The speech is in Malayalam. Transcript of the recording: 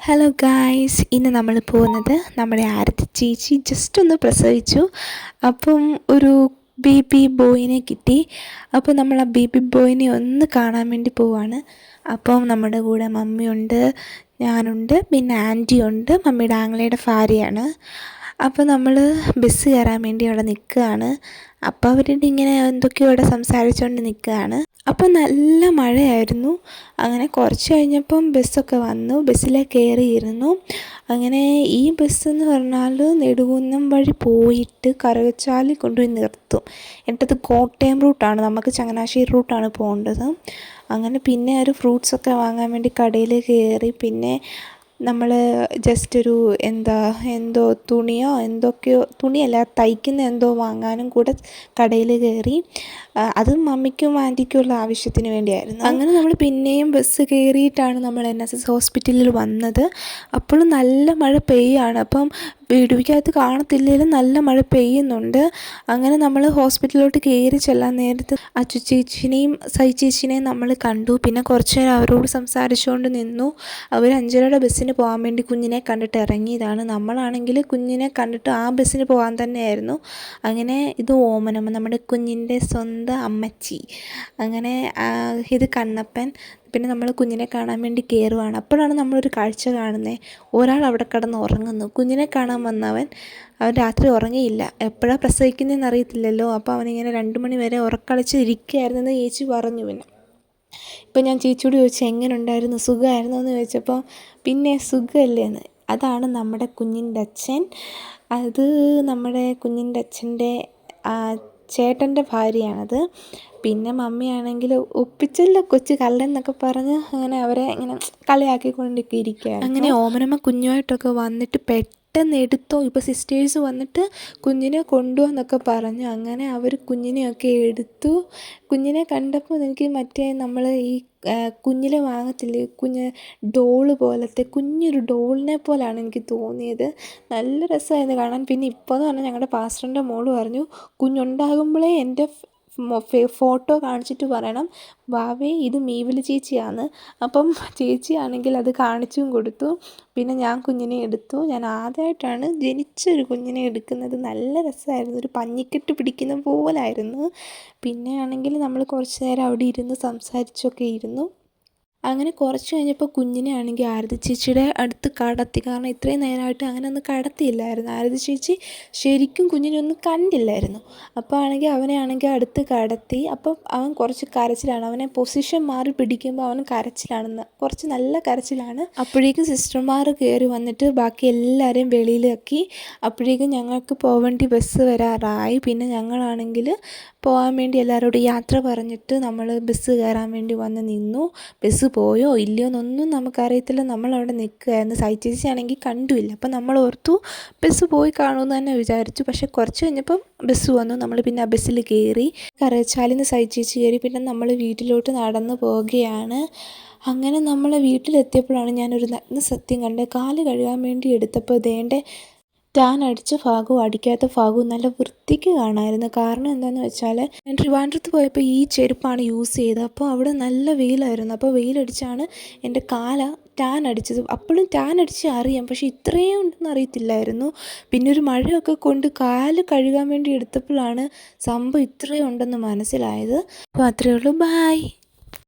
ഹലോ ഗായ്സ്, ഇന്ന് നമ്മൾ പോകുന്നത് നമ്മുടെ ആരതി ചേച്ചി ജസ്റ്റ് ഒന്ന് പ്രസവിച്ചു. അപ്പം ഒരു ബേബി ബോയിനെ കിട്ടി. അപ്പോൾ നമ്മൾ ആ ബേബി ബോയിനെ ഒന്ന് കാണാൻ വേണ്ടി പോവാണ്. അപ്പം നമ്മുടെ കൂടെ മമ്മിയുണ്ട്, ഞാനുണ്ട്, പിന്നെ ആൻറ്റി ഉണ്ട്, മമ്മിയുടെ ആങ്ങളയുടെ ഭാര്യയാണ്. അപ്പോൾ നമ്മൾ ബസ് കയറാൻ വേണ്ടി അവിടെ നിൽക്കുകയാണ്. അപ്പോൾ അവരുടെ ഇങ്ങനെ എന്തൊക്കെയോ അവിടെ സംസാരിച്ചുകൊണ്ട് നിൽക്കുകയാണ്. അപ്പോൾ നല്ല മഴയായിരുന്നു. അങ്ങനെ കുറച്ച് കഴിഞ്ഞപ്പം ബസ്സൊക്കെ വന്നു. ബസ്സിൽ കയറിയിരുന്നു. അങ്ങനെ ഈ ബസ്സെന്ന് പറഞ്ഞാൽ നെടുകുന്നം വഴി പോയിട്ട് കറുകച്ചാലിൽ കൊണ്ടുപോയി നിർത്തും. എന്നിട്ടത് കോട്ടയം റൂട്ടാണ്, നമുക്ക് ചങ്ങനാശ്ശേരി റൂട്ടാണ് പോകേണ്ടത്. അങ്ങനെ പിന്നെ ഒരു ഫ്രൂട്ട്സൊക്കെ വാങ്ങാൻ വേണ്ടി കടയിൽ കയറി. പിന്നെ നമ്മൾ ജസ്റ്റ് ഒരു എന്തോ തുണിയോ എന്തൊക്കെയോ, തുണിയല്ല തയ്ക്കുന്ന എന്തോ വാങ്ങാനും കൂടെ കടയിൽ കയറി. അതും മമ്മിക്കും ആൻറ്റിക്കുമുള്ള ആവശ്യത്തിന് വേണ്ടിയായിരുന്നു. അങ്ങനെ നമ്മൾ പിന്നെയും ബസ് കയറിയിട്ടാണ് നമ്മൾ NSS ഹോസ്പിറ്റലിൽ വന്നത്. അപ്പോഴും നല്ല മഴ പെയ്യാണ്. അപ്പം വീഡിയോയ്ക്കകത്ത് കാണത്തില്ലെങ്കിലും നല്ല മഴ പെയ്യുന്നുണ്ട്. അങ്ങനെ നമ്മൾ ഹോസ്പിറ്റലിലോട്ട് കയറി ചെല്ലാൻ നേരത്ത് അച്ചു ചേച്ചിനെയും സൈ ചേച്ചിനെയും നമ്മൾ കണ്ടു. പിന്നെ കുറച്ച് നേരം അവരോട് സംസാരിച്ചുകൊണ്ട് നിന്നു. അവർ 5:30 ബസ്സിന് പോകാൻ വേണ്ടി കുഞ്ഞിനെ കണ്ടിട്ട് ഇറങ്ങിയതാണ്. നമ്മളാണെങ്കിൽ കുഞ്ഞിനെ കണ്ടിട്ട് ആ ബസ്സിന് പോകാൻ തന്നെയായിരുന്നു. അങ്ങനെ ഇത് ഓമനമ്മ, നമ്മുടെ കുഞ്ഞിൻ്റെ സ്വന്തം അമ്മച്ചി. അങ്ങനെ ഇത് കണ്ണപ്പൻ. പിന്നെ നമ്മൾ കുഞ്ഞിനെ കാണാൻ വേണ്ടി കയറുവാണ്. അപ്പോഴാണ് നമ്മളൊരു കാഴ്ച കാണുന്നത്. ഒരാൾ അവിടെ കിടന്ന് ഉറങ്ങുന്നു. കുഞ്ഞിനെ കാണാൻ വന്നവൻ രാത്രി ഉറങ്ങിയില്ല. എപ്പോഴാണ് പ്രസവിക്കുന്നതെന്ന് അറിയത്തില്ലല്ലോ. അപ്പോൾ അവനിങ്ങനെ 2 മണി വരെ ഉറക്കളിച്ച് ഇരിക്കുകയായിരുന്നെന്ന് ചേച്ചി പറഞ്ഞു. ഇപ്പം ഞാൻ ചേച്ചിയോട് ചോദിച്ചു എങ്ങനെ ഉണ്ടായിരുന്നു, സുഖമായിരുന്നു എന്ന് ചോദിച്ചപ്പോൾ പിന്നെ സുഖമല്ലേന്ന്. അതാണ് നമ്മുടെ കുഞ്ഞിൻ്റെ അച്ഛൻ. അത് നമ്മുടെ കുഞ്ഞിൻ്റെ അച്ഛൻ്റെ ചേട്ടൻ്റെ ഭാര്യയാണത്. പിന്നെ മമ്മിയാണെങ്കിൽ ഒപ്പിച്ചല്ല കൊച്ചു കള്ളെന്നൊക്കെ പറഞ്ഞ് അങ്ങനെ അവരെ ഇങ്ങനെ കളിയാക്കിക്കൊണ്ടൊക്കെ ഇരിക്കുകയാണ്. അങ്ങനെ ഓമനമ്മ കുഞ്ഞുമായിട്ടൊക്കെ വന്നിട്ട് പെട്ടെന്ന് എടുത്തോ, ഇപ്പോൾ സിസ്റ്റേഴ്സ് വന്നിട്ട് കുഞ്ഞിനെ കൊണ്ടുപോകാന്നൊക്കെ പറഞ്ഞു. അങ്ങനെ അവർ കുഞ്ഞിനെയൊക്കെ എടുത്തു. കുഞ്ഞിനെ കണ്ടപ്പോൾ എനിക്ക് മറ്റേ നമ്മൾ ഈ കുഞ്ഞിലെ വാങ്ങത്തില്ലേ, ഡോള് പോലത്തെ കുഞ്ഞൊരു ഡോളിനെ പോലെയാണ് എനിക്ക് തോന്നിയത്. നല്ല രസമായിരുന്നു കാണാൻ. പിന്നെ ഇപ്പോൾ എന്ന് പറഞ്ഞാൽ ഞങ്ങളുടെ പാസ്റ്ററിൻ്റെ മോള് പറഞ്ഞു, കുഞ്ഞുണ്ടാകുമ്പോഴേ എൻ്റെ ഫോട്ടോ കാണിച്ചിട്ട് പറയണം വാവേ ഇത് മീവില് ചേച്ചിയാണ്. അപ്പം ചേച്ചിയാണെങ്കിൽ അത് കാണിച്ചും കൊടുത്തു. പിന്നെ ഞാൻ കുഞ്ഞിനെ എടുത്തു. ഞാൻ ആദ്യമായിട്ടാണ് ജനിച്ചൊരു കുഞ്ഞിനെ എടുക്കുന്നത്. നല്ല രസമായിരുന്നു. ഒരു പഞ്ഞിക്കെട്ട് പിടിക്കുന്ന പോലായിരുന്നു. പിന്നെ ആണെങ്കിൽ നമ്മൾ കുറച്ച് നേരം അവിടെ ഇരുന്ന് സംസാരിച്ചൊക്കെ ഇരുന്നു. അങ്ങനെ കുറച്ച് കഴിഞ്ഞപ്പോൾ കുഞ്ഞിനെ ആണെങ്കിൽ ആരതി ചേച്ചിയുടെ അടുത്ത് കടത്തി. കാരണം ഇത്രയും നേരമായിട്ട് അങ്ങനെ ഒന്നും കടത്തിയില്ലായിരുന്നു. ആരതി ചേച്ചി ശരിക്കും കുഞ്ഞിനെ ഒന്നും കണ്ടില്ലായിരുന്നു. അപ്പോൾ ആണെങ്കിൽ അവനെ ആണെങ്കിൽ അടുത്ത് കടത്തി. അപ്പം അവൻ കുറച്ച് കരച്ചിലാണ്. അവനെ പൊസിഷൻ മാറി പിടിക്കുമ്പോൾ അവൻ കരച്ചിലാണെന്ന്, കുറച്ച് നല്ല കരച്ചിലാണ്. അപ്പോഴേക്കും സിസ്റ്റർമാർ കയറി വന്നിട്ട് ബാക്കി എല്ലാവരെയും വെളിയിലാക്കി. അപ്പോഴേക്കും ഞങ്ങൾക്ക് പോവേണ്ടി ബസ് വരാറായി. പിന്നെ ഞങ്ങളാണെങ്കിൽ പോകാൻ വേണ്ടി എല്ലാവരോടും യാത്ര പറഞ്ഞിട്ട് നമ്മൾ ബസ് കയറാൻ വേണ്ടി വന്ന് നിന്നു. ബസ് പോയോ ഇല്ലയോ എന്നൊന്നും നമുക്കറിയത്തില്ല. നമ്മളവിടെ നിൽക്കുകയായിരുന്നു. സൈച്ചേച്ചി ആണെങ്കിൽ കണ്ടുമില്ല. അപ്പം നമ്മൾ ഓർത്തു ബസ് പോയി കാണുമെന്ന് തന്നെ വിചാരിച്ചു. പക്ഷേ കുറച്ച് കഴിഞ്ഞപ്പം ബസ് വന്നു. നമ്മൾ പിന്നെ ആ ബസ്സിൽ കയറി. കറുകച്ചാലിൽ നിന്ന് സൈച്ചേച്ചി കയറി. പിന്നെ നമ്മൾ വീട്ടിലോട്ട് നടന്നു പോവുകയാണ്. അങ്ങനെ നമ്മൾ വീട്ടിലെത്തിയപ്പോഴാണ് ഞാനൊരു നഗ്ന സത്യം കണ്ടത്. കാല് കഴുകാൻ വേണ്ടി എടുത്തപ്പോൾ ദേണ്ടെ ടാൻ അടിച്ച ഭാഗവും അടിക്കാത്ത ഭാഗവും നല്ല വൃത്തിക്ക് കാണാമായിരുന്നു. കാരണം എന്താണെന്ന് വെച്ചാൽ ഞാൻ ട്രിവാൻഡ്രത്ത് പോയപ്പോൾ ഈ ചെരുപ്പാണ് യൂസ് ചെയ്തത്. അപ്പോൾ അവിടെ നല്ല വെയിലായിരുന്നു. അപ്പോൾ വെയിലടിച്ചാണ് എൻ്റെ ടാൻ അടിച്ചത്. അപ്പോഴും ടാൻ അടിച്ച് അറിയാം, പക്ഷേ ഇത്രയും ഉണ്ടെന്ന് അറിയത്തില്ലായിരുന്നു. പിന്നെ ഒരു മഴയൊക്കെ കൊണ്ട് കാല് കഴുകാൻ വേണ്ടി എടുത്തപ്പോഴാണ് സംഭവം ഇത്രയും ഉണ്ടെന്ന് മനസ്സിലായത്. അപ്പോൾ അത്രയേ ഉള്ളൂ. ബായ്.